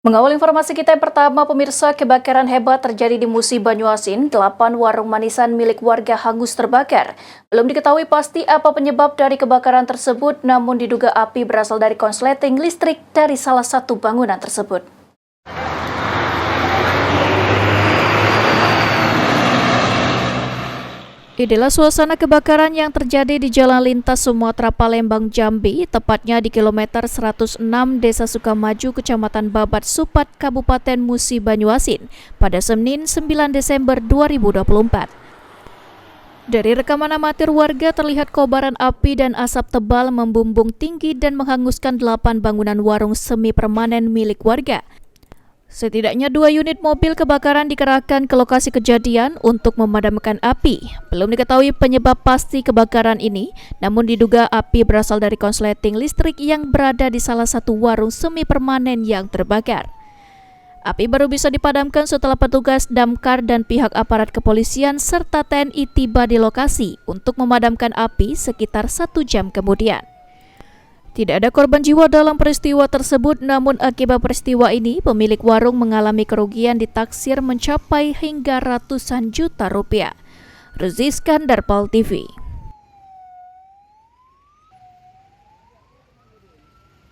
Mengawal informasi kita yang pertama, pemirsa, kebakaran hebat terjadi di Musi Banyuasin. 8 warung manisan milik warga hangus terbakar. Belum diketahui pasti apa penyebab dari kebakaran tersebut, namun diduga api berasal dari konsleting listrik dari salah satu bangunan tersebut. Inilah suasana kebakaran yang terjadi di Jalan Lintas Sumatera Palembang Jambi, tepatnya di kilometer 106 Desa Sukamaju, Kecamatan Babat Supat, Kabupaten Musi Banyuasin, pada Senin 9 Desember 2024. Dari rekaman amatir warga terlihat kobaran api dan asap tebal membumbung tinggi dan menghanguskan 8 bangunan warung semi permanen milik warga. Setidaknya 2 unit mobil kebakaran dikerahkan ke lokasi kejadian untuk memadamkan api. Belum diketahui penyebab pasti kebakaran ini, namun diduga api berasal dari konsleting listrik yang berada di salah satu warung semi permanen yang terbakar. Api baru bisa dipadamkan setelah petugas damkar dan pihak aparat kepolisian serta TNI tiba di lokasi untuk memadamkan api sekitar 1 jam kemudian. Tidak ada korban jiwa dalam peristiwa tersebut, namun akibat peristiwa ini, pemilik warung mengalami kerugian ditaksir mencapai hingga ratusan juta rupiah. Ruzi Iskandar, PAL TV.